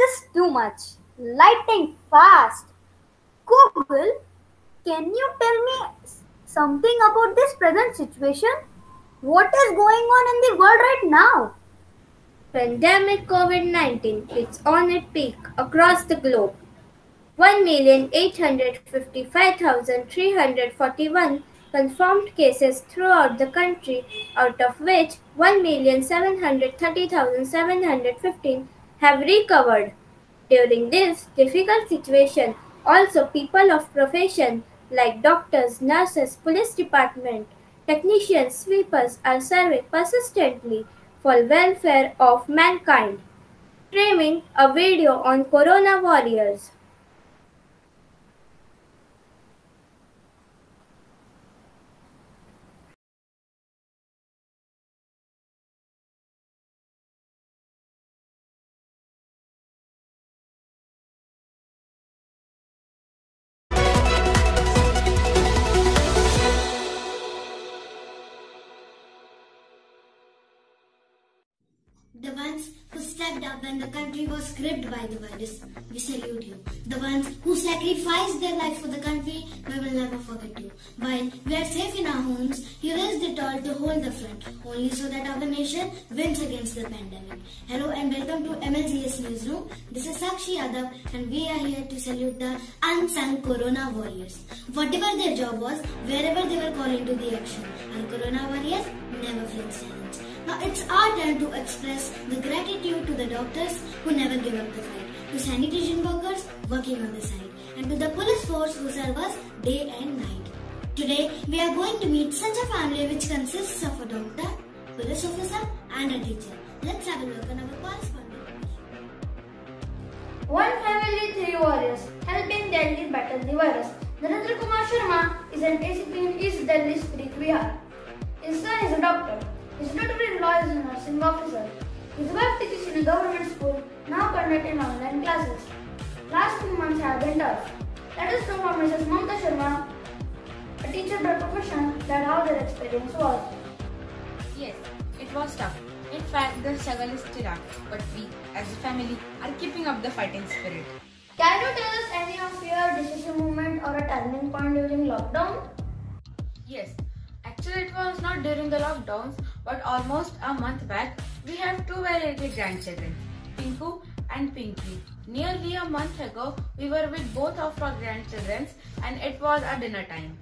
is too much. Lighting fast. Google, can you tell me something about this present situation? What is going on in the world right now? Pandemic COVID-19 is on its peak across the globe. 1,855,341 confirmed cases throughout the country, out of which 1,730,715 have recovered. During this difficult situation, also people of profession like doctors, nurses, police department, technicians, sweepers are serving persistently for welfare of mankind. Streaming a video on Corona Warriors. The ones who stepped up when the country was gripped by the virus, we salute you. The ones who sacrificed their life for the country, we will never forget you. While we are safe in our homes, you raised it all to hold the front, only so that our nation wins against the pandemic. Hello and welcome to MLGS Newsroom. This is Sakshi Yadav and we are here to salute the unsung Corona Warriors. Whatever their job was, wherever they were called into the action, our Corona Warriors never flinch silence. Now it's our turn to express the gratitude to the doctors who never give up the fight, to sanitation workers working on the side, and to the police force who serve us day and night. Today, we are going to meet such a family which consists of a doctor, police officer and a teacher. Let's have a look on our correspondent. One family, three warriors, helping Delhi battle the virus. Narendra Kumar Sharma is an ACP in East Delhi Spirit Vihar. His son is a doctor. His daughter-in-law is a nursing officer. His wife teaches in a government school, now conducting online classes. Last few months have been tough. Let us know from Mrs. Mamta Sharma, a teacher by profession, that how their experience was. Yes, it was tough. In fact, the struggle is still on, but we, as a family, are keeping up the fighting spirit. Can you tell us any of your decisive moment or a turning point during lockdown? Yes, actually it was not during the lockdowns, but almost a month back, we have two very little grandchildren, Pinku and Pinky. Nearly a month ago, we were with both of our grandchildren and it was a dinner time.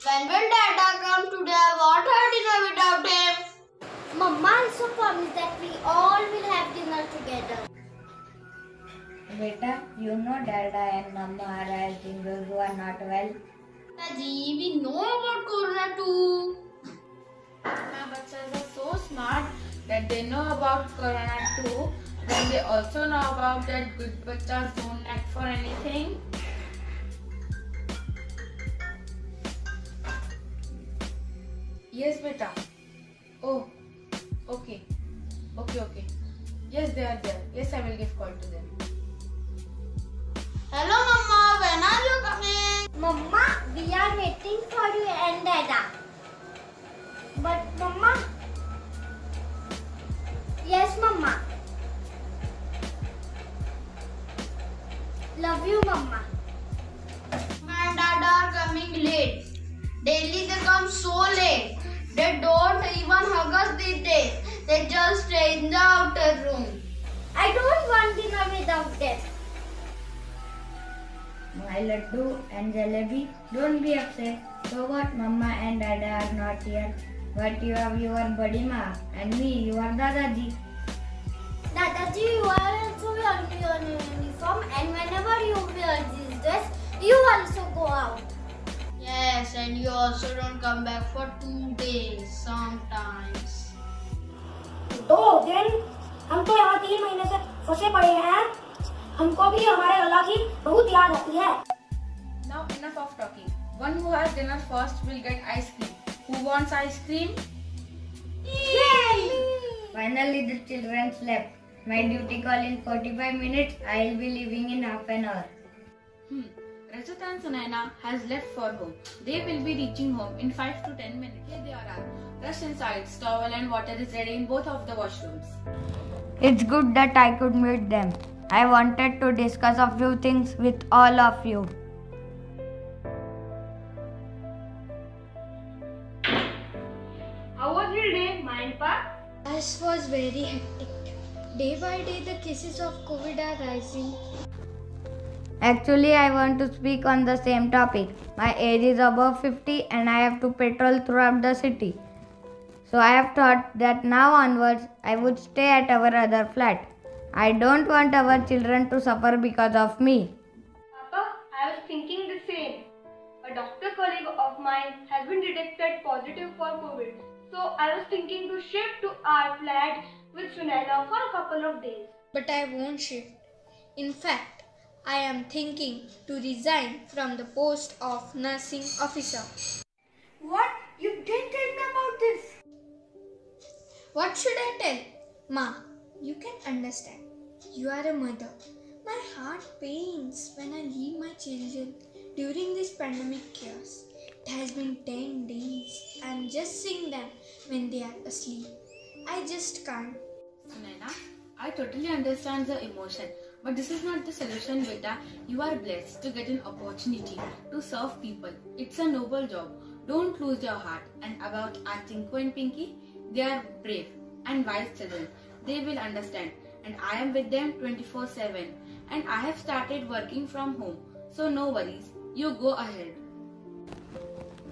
When will Dada come today? What her dinner without him? Mama also promised that we all will have dinner together. Beta, you know Dada and Mama are asking those who are not well. Ji, we know about Corona too. My bachas are so smart that they know about Corona too. Then they also know about that good bachas don't act for anything. Yes, beta. Oh, okay. Okay. Yes, they are there. Yes, I will give call to them. Hello, Mama. When are you coming? Mama, we are waiting for you and Dada. But Mama... Yes, Mama. Love you, Mama. My Dada are coming late. Daily they come so late. They don't even hug us these days. They just stay in the outer room. I don't want dinner without them. My Laddu and Jalebi, don't be upset. So what, Mama and Dada are not here. But you have your Badima and me, your Dadaji. Dadaji, you are also wearing your uniform and whenever you wear this dress, you also go out. Yes, and you also don't come back for 2 days sometimes. दो दिन हम तो यहाँ 3 महीने से फंसे पड़े हैं. हमको भी हमारे अल्लाह की बहुत याद आती है. Now enough of talking. One who has dinner first will get ice cream. Who wants ice cream? Yay! Finally the children slept. My duty call in 45 minutes. I will be leaving in half an hour. Rajat and Sunaina has left for home. They will be reaching home in 5 to 10 minutes. Here they are. Rush inside. Towel and water is ready in both of the washrooms. It's good that I could meet them. I wanted to discuss a few things with all of you. How was your day, Mind Park? This was very hectic. Day by day, the cases of COVID are rising. Actually, I want to speak on the same topic. My age is above 50 and I have to patrol throughout the city. So I have thought that now onwards, I would stay at our other flat. I don't want our children to suffer because of me. Papa, I was thinking the same. A doctor colleague of mine has been detected positive for COVID. So I was thinking to shift to our flat with Sunaina for a couple of days. But I won't shift. In fact, I am thinking to resign from the post of nursing officer. What? You didn't tell me about this. What should I tell? Ma, you can understand. You are a mother. My heart pains when I leave my children during this pandemic chaos. It has been 10 days. I am just seeing them when they are asleep. I just can't. Sunaina, I totally understand the emotion. But this is not the solution, beta. You are blessed to get an opportunity to serve people. It's a noble job. Don't lose your heart. And about Aunt Tinku and Pinky, they are brave and wise children. They will understand. And I am with them 24/7. And I have started working from home. So no worries. You go ahead.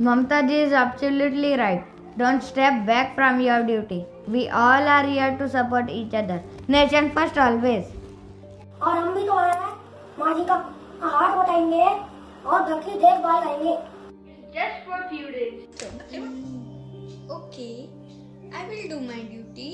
Mamta ji is absolutely right. Don't step back from your duty. We all are here to support each other. Nation first always. और हम भी तो आए हैं, माँ जी का हाथ बताएंगे और घर की देखभाल करेंगे. Just for a few days. Okay, I will do my duty.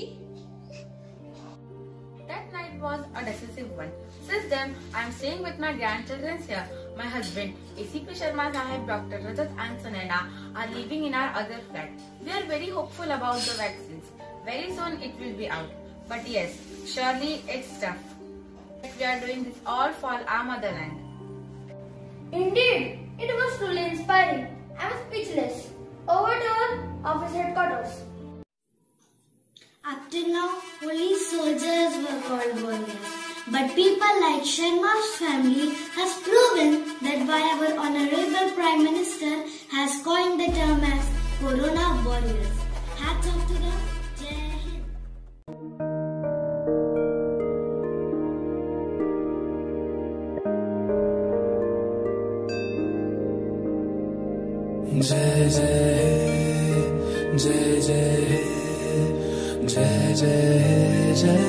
That night was a decisive one. Since then, I am staying with my grandchildren here. My husband, ACP Sharma Sahib, Dr. Rajat and Sunaina are living in our other flat. We are very hopeful about the vaccines. Very soon it will be out. But yes, surely it's tough. We are doing this all for our motherland. Indeed, it was truly inspiring. I was speechless. Over to our office headquarters. Up till now, only soldiers were called warriors. But people like Sharma's family has proven that why our Honorable Prime Minister has coined the term as Corona Warriors. Hats off to them. Jai Hind. जय जय जय जय जय जय जय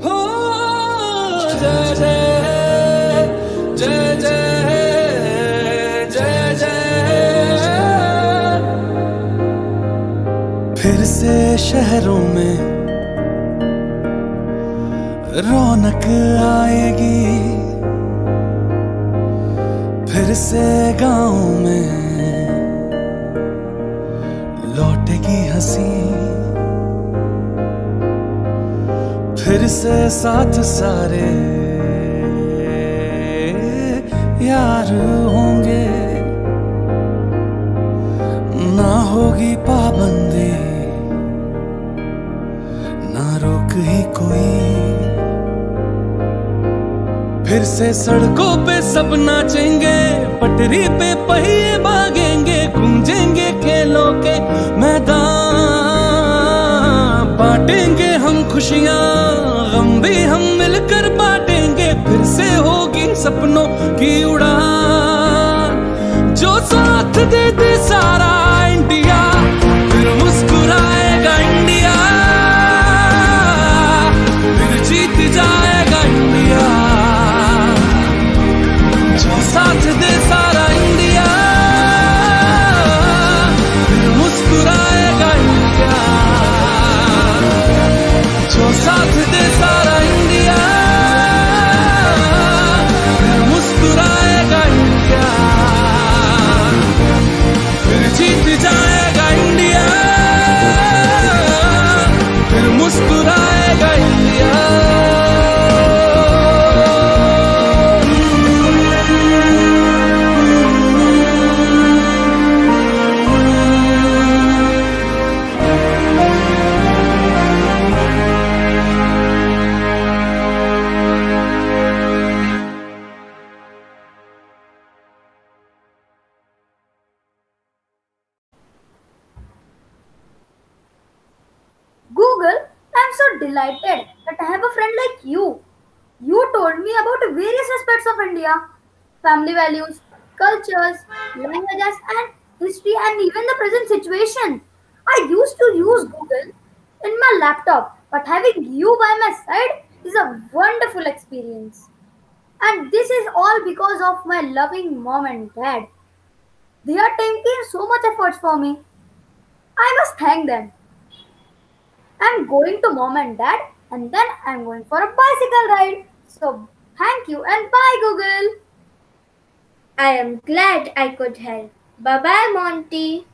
हो जय जय जय जय जय जय फिर से शहरों में रौनक आएगी फिर से गाँव में लौटेगी हंसी फिर से साथ सारे यार होंगे ना होगी पाबंदी ना रोक ही कोई फिर से सड़कों पे सब नाचेंगे पटरी पे पहिए भागेंगे गूंजेंगे खेलों के मैदान बांटेंगे हम खुशियां गम भी हम मिलकर बांटेंगे फिर से होगी सपनों की उड़ान जो साथ दे दे सारा इंडिया फिर मुस्कुराएगा इंडिया फिर जीत जाएगा इंडिया जो साथ दे सारा इंडिया फिर मुस्कुराएगा इंडिया जो साथ दे सारा इंडिया फिर मुस्कुराएगा इंडिया फिर जीत delighted that I have a friend like you. You told me about various aspects of India, family values, cultures, languages, and history, and even the present situation. I used to use Google in my laptop, but having you by my side is a wonderful experience. And this is all because of my loving mom and dad. They are taking so much efforts for me. I must thank them. I'm going to mom and dad, and then I'm going for a bicycle ride. So thank you and bye, Google. I am glad I could help. Bye bye, Monty.